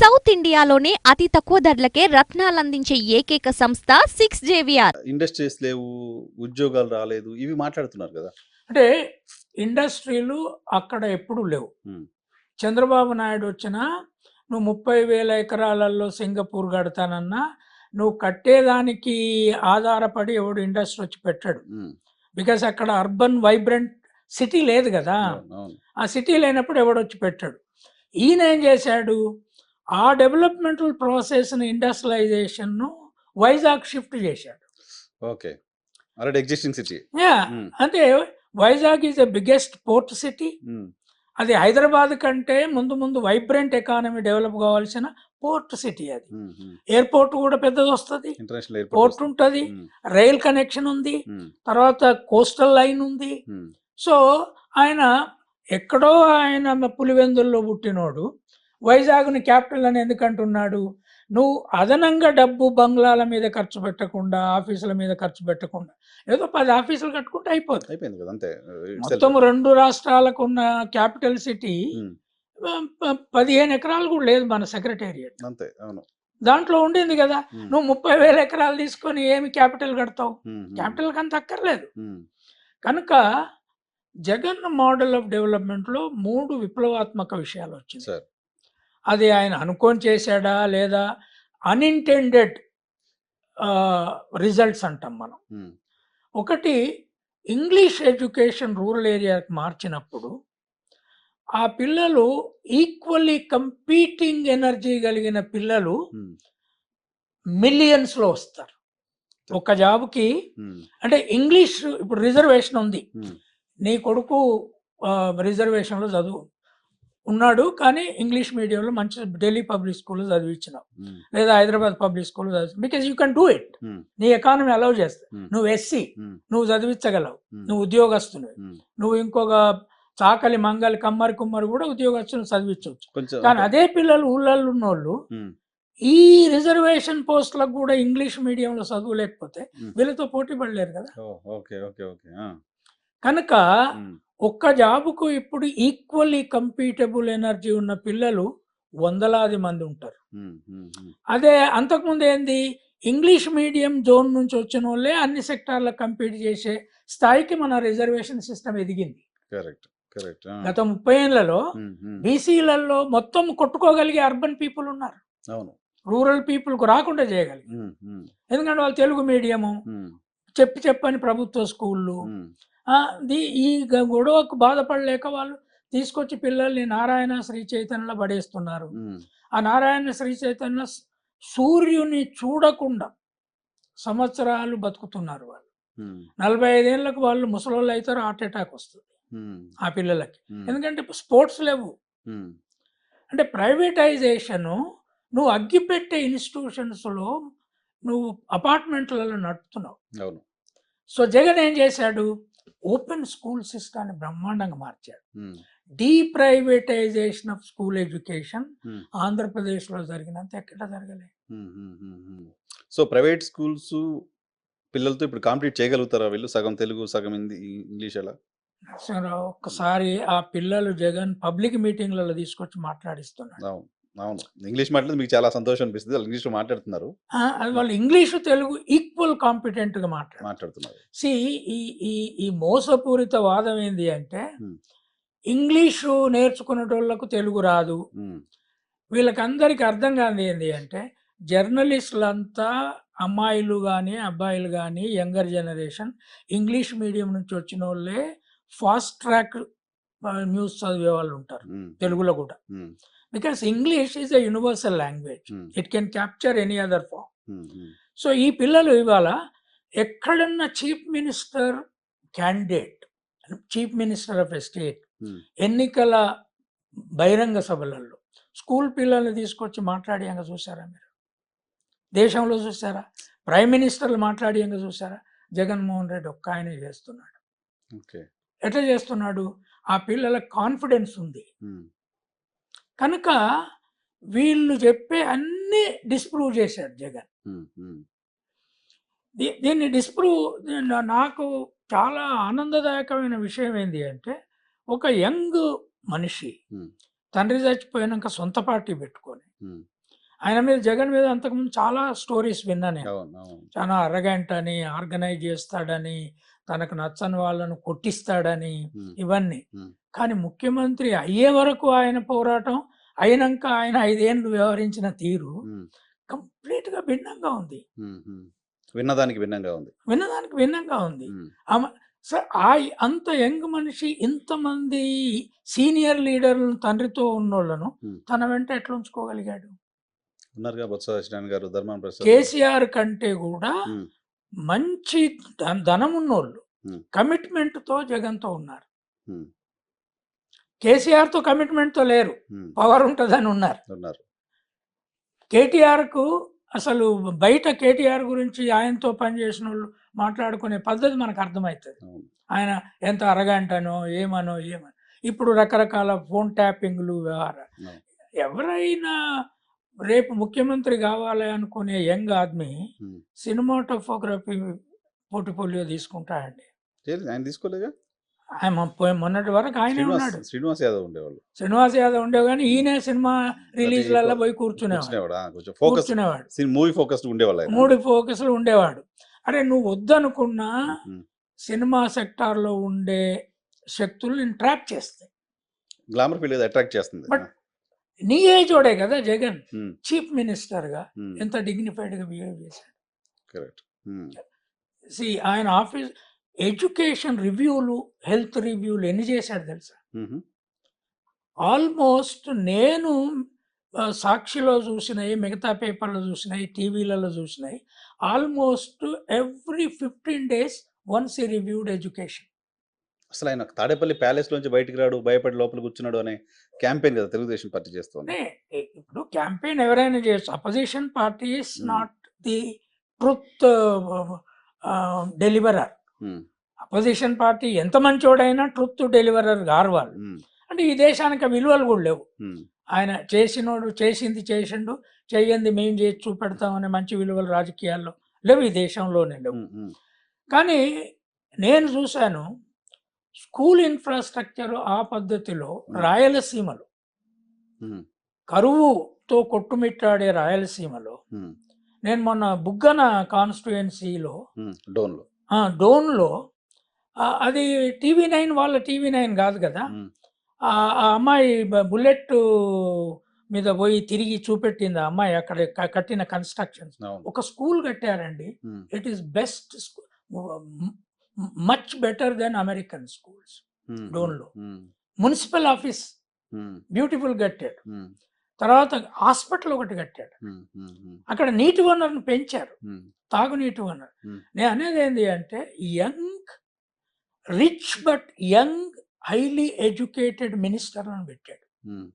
South ఇండియాలోనే అతి తక్కువ ధరలకే రత్నాలందించే ఏకైక సంస్థ 6JVR. ఇండస్ట్రీస్ లేవు, ఉద్యోగాలు రాలేదు, ఇవి మాట్లాడుతున్నారు కదా. అంటే ఇండస్ట్రీలు అక్కడ ఎప్పుడు లేవు. చంద్రబాబు నాయుడు వచ్చినా నువ్వు 30,000 ఎకరాలలో సింగపూర్ కడతానన్నా నువ్వు కట్టేదానికి ఆధారపడి ఎవడు ఇండస్ట్రీ వచ్చి పెట్టాడు. బికాస్ అక్కడ అర్బన్ వైబ్రెంట్ సిటీ లేదు కదా. ఆ సిటీ లేనప్పుడు ఎవడొచ్చి పెట్టాడు. ఈయన ఏం చేశాడు, ఆ డెవలప్మెంటల్ ప్రాసెస్ని ఇండస్ట్రియలైజేషన్ను వైజాగ్ షిఫ్ట్ చేశాడు. Okay, already existing city. అంటే Vizag is the biggest port city. అది హైదరాబాద్ కంటే ముందు వైబ్రెంట్ ఎకానమీ డెవలప్ కావాల్సిన పోర్ట్ సిటీ. అది ఎయిర్పోర్ట్ కూడా పెద్దది వస్తుంది, పోర్ట్ ఉంటుంది, రైల్ కనెక్షన్ ఉంది, తర్వాత కోస్టల్ లైన్ ఉంది. సో ఆయన ఎక్కడో ఆయన పులివెందుల్లో పుట్టినోడు వైజాగ్ని క్యాపిటల్ అని ఎందుకంటున్నాడు? నువ్వు అదనంగా డబ్బు బంగ్లాల మీద ఖర్చు పెట్టకుండా, ఆఫీసుల మీద ఖర్చు పెట్టకుండా ఏదో 10 ఆఫీసులు కట్టుకుంటే అయిపోయింది కదా. అంతే. మొత్తం 2 రాష్ట్రాలకు ఉన్న క్యాపిటల్ సిటీ 15 ఎకరాలు కూడా లేదు మన సెక్రటేరియట్. అంతే. అవును, దాంట్లో ఉండింది కదా. నువ్వు 30,000 ఎకరాలు తీసుకొని ఏమి క్యాపిటల్ కడతావు? క్యాపిటల్కి అంత అక్కర్లేదు. కనుక జగన్ మోడల్ ఆఫ్ డెవలప్మెంట్లో 3 విప్లవాత్మక విషయాలు వచ్చింది. అది ఆయన అనుకోని చేశాడా లేదా అన్ఇంటెండెడ్ రిజల్ట్స్ అంటాం మనం. ఒకటి, ఇంగ్లీష్ ఎడ్యుకేషన్ రూరల్ ఏరియాకి మార్చినప్పుడు ఆ పిల్లలు ఈక్వల్లీ కంపీటింగ్ ఎనర్జీ కలిగిన పిల్లలు మిలియన్స్లో వస్తారు ఒక జాబ్కి. అంటే ఇంగ్లీష్ ఇప్పుడు రిజర్వేషన్ ఉంది, నీ కొడుకు రిజర్వేషన్లో చదువు ఉన్నాడు కానీ ఇంగ్లీష్ మీడియంలో మంచి ఢిల్లీ పబ్లిక్ స్కూల్లో చదివించినావు లేదా హైదరాబాద్ పబ్లిక్ స్కూల్లో చదివి, because you can do it. నీ ఎకానమీ అలౌ చేస్తా. నువ్వు ఎస్సీ, నువ్వు చదివించగలవు, నువ్వు ఉద్యోగస్తునివి. నువ్వు ఇంకొక చాకలి మంగలి కమ్మరి కుమ్మరి కూడా ఉద్యోగస్తులు చదివించవచ్చు. కానీ అదే పిల్లలు ఊళ్ళల్లో ఉన్నోళ్ళు ఈ రిజర్వేషన్ పోస్టులకు కూడా ఇంగ్లీష్ మీడియంలో చదువు లేకపోతే వీళ్ళతో పోటీ పడలేరు కదా. కనుక ఒక్క జాబుకు ఇప్పుడు ఈక్వల్లీ కంపీటబుల్ ఎనర్జీ ఉన్న పిల్లలు వందలాది మంది ఉంటారు. అదే అంతకుముందు ఏంది, ఇంగ్లీష్ మీడియం జోన్ నుంచి వచ్చిన వాళ్ళే అన్ని సెక్టార్లకు కంపీట్ చేసే స్థాయికి మన రిజర్వేషన్ సిస్టమ్ ఎదిగింది. గత 30 ఏళ్లలో బీసీలలో మొత్తం కొట్టుకోగలిగే అర్బన్ పీపుల్ ఉన్నారు, రూరల్ పీపుల్కు రాకుండా చేయగలిగి. ఎందుకంటే వాళ్ళు తెలుగు మీడియము, చెప్పని ప్రభుత్వ స్కూళ్ళు, ఈ గొడవకు బాధపడలేక వాళ్ళు తీసుకొచ్చి పిల్లల్ని నారాయణ శ్రీ చైతన్యలో పడేస్తున్నారు. ఆ నారాయణ శ్రీ చైతన్య సూర్యుని చూడకుండా సంవత్సరాలు బతుకుతున్నారు వాళ్ళు. 45 ఏళ్ళకు వాళ్ళు ముసలోళ్ళు అవుతారు, హార్ట్ అటాక్ వస్తుంది ఆ పిల్లలకి. ఎందుకంటే స్పోర్ట్స్ లేవు. అంటే ప్రైవేటైజేషను, నువ్వు అగ్గిపెట్టే ఇన్స్టిట్యూషన్స్లో నువ్వు అపార్ట్మెంట్లలో నడుపుతున్నావు. సో జగన్ ఏం చేశాడు, ఓపెన్ స్కూల్ సిస్టాన్ని బ్రహ్మాండంగా మార్చాడు. డీప్రైవేటైజేషన్ ఆఫ్ స్కూల్ ఎడ్యుకేషన్ ఆంధ్రప్రదేశ్లో జరిగినంత ఎక్కడ జరగలేదు. సో ప్రైవేట్ స్కూల్స్ పిల్లలతో ఇప్పుడు కాంప్లీట్ చేయగలుగుతారా వీళ్ళు? సగం తెలుగు సగం ఇంగ్లీష్ అలా? ఒక్కసారి ఆ పిల్లలు జగన్ పబ్లిక్ మీటింగ్లలో తీసుకొచ్చి మాట్లాడిస్తున్నాడు. అవును, ఇంగ్లీష్ మాట్లాడితే మీకు చాలా సంతోషం అనిపిస్తుంది. వాళ్ళు ఇంగ్లీష్ మాట్లాడుతున్నారు, వాళ్ళు ఇంగ్లీషు తెలుగు ఈక్వల్ కాంపిటెంట్ గా మాట్లాడుతున్నారు. ఈ మోసపూరిత వాదం ఏంది అంటే, ఇంగ్లీషు నేర్చుకునేటోళ్లకు తెలుగు రాదు. వీళ్ళకందరికి అర్థం కాదు ఏంది అంటే, జర్నలిస్టులంతా అమ్మాయిలు కానీ అబ్బాయిలు కానీ యంగర్ జనరేషన్ ఇంగ్లీష్ మీడియం నుంచి వచ్చిన వాళ్ళే ఫాస్ట్ ట్రాక్ న్యూస్ చదివే వాళ్ళు ఉంటారు తెలుగులో కూడా. Because English is a universal language. It can capture any other form. So ఈ పిల్లలు ఇవాళ ఎక్కడన్నా chief minister candidate, chief minister of a state ఎన్నికల బహిరంగ సభలలో స్కూల్ పిల్లల్ని తీసుకొచ్చి మాట్లాడేయంగా చూసారా మీరు? దేశంలో చూసారా? ప్రైమ్ మినిస్టర్లు మాట్లాడేయంగా చూసారా? జగన్మోహన్ రెడ్డి ఒక్క ఆయనే చేస్తున్నాడు. ఎట్లా చేస్తున్నాడు? ఆ పిల్లల కాన్ఫిడెన్స్ ఉంది కనుక వీళ్ళు చెప్పే అన్ని డిస్ప్రూవ్ చేశాడు జగన్. దీన్ని నాకు చాలా ఆనందదాయకమైన విషయం ఏంటి అంటే, ఒక యంగ్ మనిషి తండ్రి చచ్చిపోయాక సొంత పార్టీ పెట్టుకొని ఆయన మీద జగన్ మీద అంతకుముందు చాలా స్టోరీస్ విన్నా నేను. అవును. అవును. చాలా అరగంట అని, ఆర్గనైజ్ చేస్తాడని, తనకు నచ్చని వాళ్ళను కొట్టిస్తాడని హ్మ్. ఇవన్నీ. హ్మ్. కానీ ముఖ్యమంత్రి అయ్యే వరకు ఆయన పోరాటం, అయినంక ఆయన 5 ఏళ్ళు వ్యవహరించిన తీరు హ్మ్. కంప్లీట్‌గా భిన్నంగా ఉంది. హ్మ్. హ్మ్. విన్నదానికి భిన్నంగా ఉంది. విన్నదానికి భిన్నంగా ఉంది. హ్మ్. ఆమె అంత యంగ్ మనిషి ఇంతమంది సీనియర్ లీడర్‌లను తండ్రితో ఉన్నోళ్ళను హ్మ్. తన వెంట ఎట్లా ఉంచుకోగలిగాడు? ఉన్నారుగా బొత్స సత్యనారాయణ గారు, ధర్మాన ప్రసాద్ గారు. కేసీఆర్ కంటే కూడా హ్మ్. మంచి ధనమున్నోళ్ళు హ్మ్. కమిట్మెంట్‌తో జగన్‌తో ఉన్నారు. హ్మ్. కేసీఆర్‌తో కమిట్మెంట్‌తో లేరు. హ్మ్. పవర్ ఉంటదని ఉన్నారు. ఉన్నారు. కేటీఆర్‌కు అసలు బయట కేటీఆర్ గురించి ఆయనతో పనిచేసినోళ్ళు మాట్లాడుకునే పద్ధతి మనకు అర్థమైతది. అవును. ఆయన ఎంత అరగంటనో, ఏమనో. ఇప్పుడు రకరకాల ఫోన్ ట్యాపింగ్‌లు వ్యవహారాలు. అవును. ఎవరైనా రేపు ముఖ్యమంత్రి గావాలి అనుకునే యంగ్ ఆద్మీ హ్మ్. సినిమాటోగ్రఫీ పోర్ట్‌ఫోలియో తీసుకుంటాడండి. ఆయన తీసుకోలేగా? ఆయన మొన్నటి వరకు ఆయనే ఉన్నాడు. శ్రీనివాస్ యాదవ్ ఉండేవాళ్ళు. శ్రీనివాస్ యాదవ్ ఉండేవి గానీ, ఈయనే సినిమా రిలీజ్‌లలో పోయి కూర్చునేవాడు. కూర్చునేవాడా? కొంచెం ఫోకస్ కూర్చునేవాడు. మూవీ ఫోకస్డ్ ఉండేవాళ్ళు ఆయన. 3 ఫోకస్‌లు ఉండేవాడు. అరే నువ్వు వద్దనుకున్నా హ్మ్. సినిమా సెక్టార్‌లో ఉండే శక్తులు నిన్ను ట్రాప్ చేస్తాయి. గ్లామర్ ఫీల్ ఏదో అట్రాక్ట్ చేస్తుంది. బట్ నీ ఏజోడే కదా జగన్. హ్మ్. చీఫ్ మినిస్టర్‌గా హ్మ్. ఎంత డిగ్నిఫైడ్‌గా బిహేవ్ చేశాడు. కరెక్ట్. హ్మ్. ఆయన ఆఫీస్ ఎడ్యుకేషన్ రివ్యూలు, హెల్త్ రివ్యూలు ఎన్ని చేశాడు తెలుసా? హుహు. ఆల్మోస్ట్ నేను సాక్షిలో చూసినయి, మిగతా పేపర్‌లో చూసినయి, టీవీలలో చూసినయి. ఆల్మోస్ట్ ఎవ్రీ 15 డేస్ వన్స్ హి రివ్యూడ్ ఎడ్యుకేషన్. అసలు ఆయన తాడేపల్లి ప్యాలెస్‌లోంచి బయటికి రాడు, భయపడి లోపల కూర్చున్నాడు అనే క్యాంపెయిన్ కదా తెలుగుదేశం పార్టీ చేస్తోంది. ఇప్పుడు క్యాంపెయిన్ ఎవరైనా చేయొచ్చు. అపోజిషన్ పార్టీ ఈస్ హ్మ్. Not the truth deliverer. హ్మ్. అపోజిషన్ పార్టీ ఎంత మంచోడైనా ట్రూత్ డెలివరర్ గారు వాళ్ళు. హ్మ్. అంటే ఈ దేశానికి ఆ విలువలు కూడా లేవు. హ్మ్. ఆయన చేసినోడు చేసింది చేసిండు, చెయ్యంది మేము చేసి చూపెడతాం అనే మంచి విలువలు రాజకీయాల్లో లేవు, ఈ దేశంలోనే లేవు. హ్మ్. హ్మ్. కానీ నేను చూశాను స్కూల్ ఇన్ఫ్రాస్ట్రక్చర్ ఆ పద్ధతిలో రాయలసీమలో హ్మ్. కరువుతో కొట్టుమిట్టాడే రాయలసీమలో హ్మ్. నేను మొన్న బుగ్గన కాన్స్టిట్యుయెన్సీలో హ్మ్. డోన్‌లో. డోన్‌లో అది టీవీ9 వాళ్ళ టీవీ9 కాదు కదా! హ్మ్. ఆ అమ్మాయి బుల్లెట్ మీద పోయి తిరిగి చూపెట్టింది ఆ అమ్మాయి అక్కడ కట్టిన కన్‌స్ట్రక్షన్స్. అవును. ఒక స్కూల్ కట్టారండి. Hmm. It is best much better than American schools hmm. డోన్‌లో. హ్మ్. మున్సిపల్ ఆఫీస్ హ్మ్. బ్యూటిఫుల్ కట్టాడు. హ్మ్. తర్వాత హాస్పిటల్ ఒకటి కట్టాడు. హ్మ్. హ్మ్. హ్మ్. అక్కడ నీటి వనరును పెంచారు. హ్మ్. తాగునీటి వనరు. హ్మ్. నేను అనేది ఏంది అంటే rich but young highly educated మినిస్టర్‌లను పెట్టాడు. హ్మ్.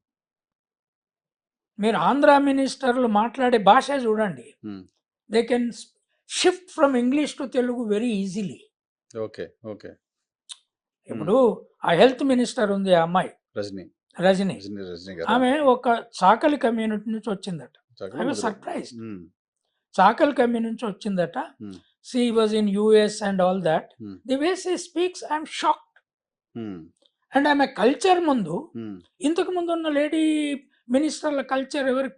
మీరు ఆంధ్ర మినిస్టర్లు మాట్లాడే భాష చూడండి. Hmm. They can shift from English to Telugu very easily. Okay. Okay. ఇప్పుడు ఆ హెల్త్ మినిస్టర్ ఉంది ఆ అమ్మాయి రజనీ. రజని. రజనీ గారు. ఆమె ఒక చాకలి కమ్యూనిటీ నుంచి వచ్చిందట. I was surprised. హ్మ్. చాకలి కమ్యూనిటీ నుంచి వచ్చిందట. Hmm. She was in US and all that. Hmm. The way she speaks I am shocked. Hmm. And ఆమె కల్చర్ ముందు హ్మ్. ఇంతకు ముందు ఉన్న లేడీ మినిస్టర్ల కల్చర్ ఎవరికి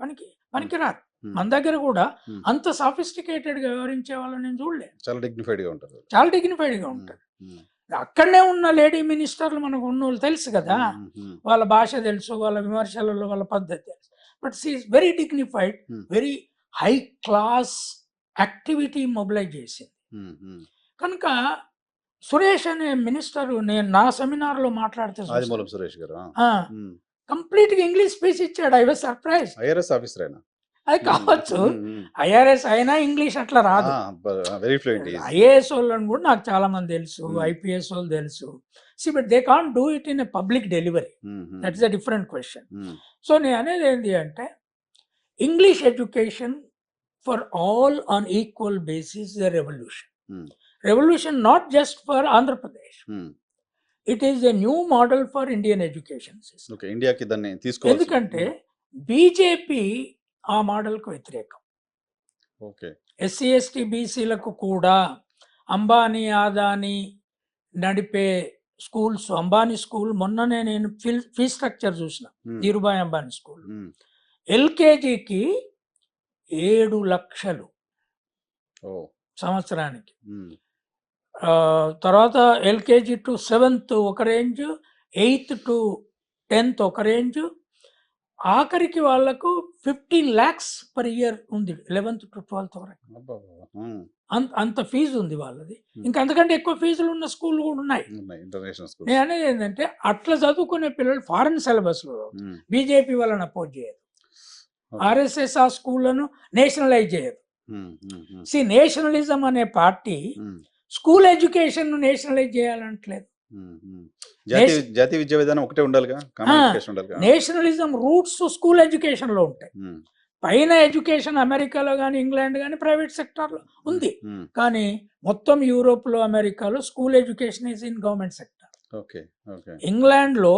పనికిరారు. హ్మ్. మన దగ్గర కూడా హ్మ్. అంత సాఫిస్టికేటెడ్‌గా వ్యవహరించే వాళ్ళని నేను చూడలే. చాలా డిగ్నిఫైడ్‌గా ఉంటారు. చాలా డిగ్నిఫైడ్‌గా ఉంటారు. హ్మ్. అక్కడనే ఉన్న లేడీ మినిస్టర్లు మనకు ఉన్నోళ్ళు తెలుసు కదా! హ్మ్. హ్మ్. వాళ్ళ భాష తెలుసు, వాళ్ళ విమర్శలలో వాళ్ళ పద్ధతి తెలుసు. But she is very dignified, hmm. Very high class activity mobilise చేసింది. హ్మ్. హ్మ్. కనుక సురేష్ అనే మినిస్టరు నేను నా సెమినార్‌లో మాట్లాడితే చూసాను. ఆదిమూలం సురేష్ గారు. ఆ! హ్మ్. కంప్లీట్‌గా ఇంగ్లీష్ స్పీచ్ ఇచ్చాడు. I was surprised. IRS officer ఆయన. అది కావచ్చు. హ్మ్. హ్మ్. ఐఆర్ఎస్ అయినా ఇంగ్లీష్ అట్లా రాదు. Very fluent is. ఐఏఎస్ వాళ్ళని కూడా నాకు చాలా మంది తెలుసు. Hmm. ఐపీఎస్ వాళ్ళు తెలుసు. But they can't do it in a public delivery. Mhm. That is a different question. Hmm. So నేను అనేది ఏంటి అంటే English education for all on equal basis the revolution. Hmm. Revolution not just for Andhra Pradesh. Hmm. It is a new model for Indian education system. Okay. ఇండియాకి దాన్ని తీసుకోవాలి. ఎందుకంటే BJP ఆ మోడల్‌కు వ్యతిరేకం. ఓకే. ఎస్సీ, ఎస్టీ, బీసీలకు కూడా అంబానీ, అదానీ నడిపే స్కూల్స్, అంబానీ స్కూల్ మొన్ననే నేను ఫీ స్ట్రక్చర్ చూసిన. Hmm. Dhirubhai Ambani school. Hmm. ఎల్కేజీకి 7 లక్షలు ఓ సంవత్సరానికి. ఉమ్, తర్వాత ఎల్కేజీ టు 7th ఒక రేంజ్, 8th టు 10th ఒక రేంజ్, ఆఖరికి వాళ్ళకు 15 lakhs per year ఉంది 11th టు 12th వరకు. అబ్బబ్బబ్బా, ఉమ్, అంత ఫీజు ఉంది వాళ్ళది. Hmm. ఇంకా అంతకంటే ఎక్కువ ఫీజులు ఉన్న స్కూళ్ళు కూడా ఉన్నాయి. ఉన్నాయి ఇంటర్నేషనల్ స్కూల్. నేను అనేది ఏంటంటే అట్లా చదువుకునే పిల్లలు ఫారెన్ సిలబస్లో బీజేపీ వాళ్ళని అపోజ్ చేయదు, ఆర్ఎస్ఎస్ ఆ స్కూళ్ళను నేషనలైజ్ చేయదు. నేషనలిజం అనే పార్టీ స్కూల్ ఎడ్యుకేషన్ నేషనలైజ్ చేయాలంటలేదు. జాతీయ విద్యా విధానం ఒకటే ఉండాలిగా, కామన్ ఎడ్యుకేషన్ ఉండాలిగా. నేషనలిజం రూట్స్ స్కూల్ ఎడ్యుకేషన్ లో ఉంటాయి. పైన ఎడ్యుకేషన్ అమెరికాలో కానీ ఇంగ్లాండ్ కానీ ప్రైవేట్ సెక్టార్లో ఉంది, కానీ మొత్తం యూరోప్లో అమెరికాలో school education is in government sector. Okay okay. ఇంగ్లాండ్లో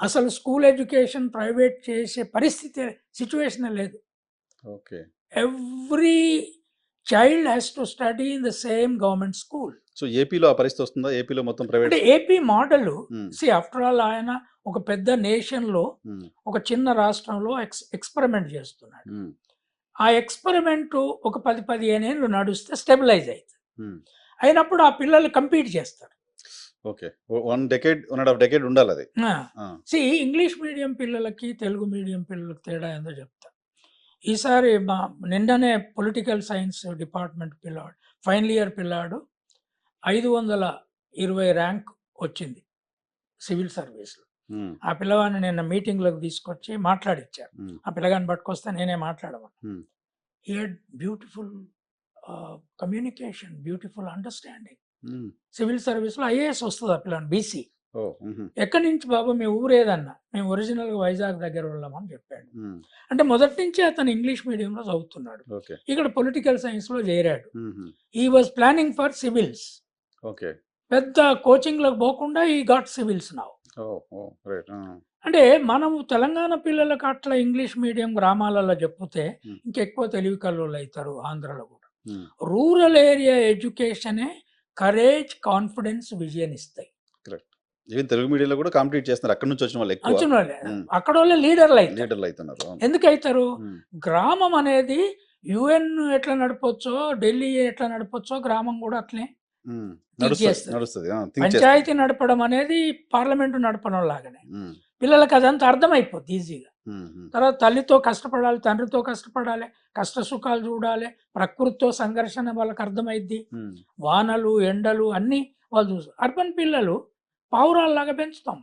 అసలు స్కూల్ ఎడ్యుకేషన్ ప్రైవేట్ చేసే పరిస్థితి సిచ్యువేషన్ లేదు. Okay. Every child has to study in the same government school. So ఏపీలో ఆ పరిస్థితి వస్తుందా? ఏపీలో మొత్తం ప్రైవేట్ అంటే ఏపీ మోడల్ ఆఫ్టర్ ఆల్ ఆయన ఒక పెద్ద నేషన్ లో ఒక చిన్న రాష్ట్రంలో ఎక్స్పెరిమెంట్ చేస్తున్నాడు. ఆ ఎక్స్పెరిమెంట్ ఒక 10-15 ఏళ్ళు నడుస్తే స్టెబిలైజ్ అవుతుంది. అయినప్పుడు ఆ పిల్లలు కంపీట్ చేస్తారు. ఓకే, 1.5 decade ఉండాలి అది. ఇంగ్లీష్ మీడియం పిల్లలకి తెలుగు మీడియం పిల్లలకి తేడా ఏందో చెప్తా. ఈసారి నిండనే పొలిటికల్ సైన్స్ డిపార్ట్మెంట్ పిల్లాడు, ఫైనల్ ఇయర్ పిల్లాడు 520 ర్యాంక్ వచ్చింది సివిల్ సర్వీస్లో. ఆ పిల్లవాడిని నిన్న మీటింగ్లోకి తీసుకొచ్చి మాట్లాడిచ్చారు. ఆ పిల్లగాని పట్టుకొస్తే నేనే మాట్లాడమన్నా. He had beautiful communication, beautiful understanding. Civil సర్వీస్లో ఐఏఎస్ వస్తుంది ఆ పిల్లని, బీసీ. ఎక్కడి నుంచి బాబు మీ ఊరేదన్నా? మేము ఒరిజినల్గా వైజాగ్ దగ్గర వెళ్ళామని చెప్పాడు. అంటే మొదటి నుంచి అతను ఇంగ్లీష్ మీడియంలో చదువుతున్నాడు, ఇక్కడ పొలిటికల్ సైన్స్లో చేరాడు. ఈ వాజ్ ప్లానింగ్ ఫర్ సివిల్స్. పెద్ద కోచింగ్లోకి పోకుండా ఈ గాట్ సివిల్స్ నౌ. అంటే మనము తెలంగాణ పిల్లలకు అట్లా ఇంగ్లీష్ మీడియం గ్రామాలలో చెప్తే ఇంకెక్కువ తెలివి కల్లోళ్ళు అవుతారు. ఆంధ్రలో కూడా రూరల్ ఏరియా ఎడ్యుకేషనే కరేజ్, కాన్ఫిడెన్స్, విజన్ ఇస్తాయి. ఈవెన్ తెలుగు మీడియంలో కూడా కాంపిటీట్ చేస్తున్నారు, అక్కడ నుంచి వచ్చిన వాళ్ళు ఎక్కువ. అక్కడ వాళ్ళే లీడర్లు అవుతున్నారు. ఎందుకు అవుతారు? గ్రామం అనేది యుఎన్ ఎట్లా నడపొచ్చో, ఢిల్లీ ఎట్లా నడపొచ్చో, గ్రామం కూడా అట్లే నడుస్తుంది. పంచాయతీ నడపడం అనేది పార్లమెంటు నడపడం లాగానే పిల్లలకు అదంతా అర్థమైపోద్ది ఈజీగా. తర్వాత తల్లితో కష్టపడాలి, తండ్రితో కష్టపడాలి, కష్ట సుఖాలు చూడాలి, ప్రకృతితో సంఘర్షణ వాళ్ళకి అర్థమైద్ది. వానలు ఎండలు అన్ని వాళ్ళు చూస్తారు. అర్బన్ పిల్లలు పావురాల్లాగా పెంచుతాం.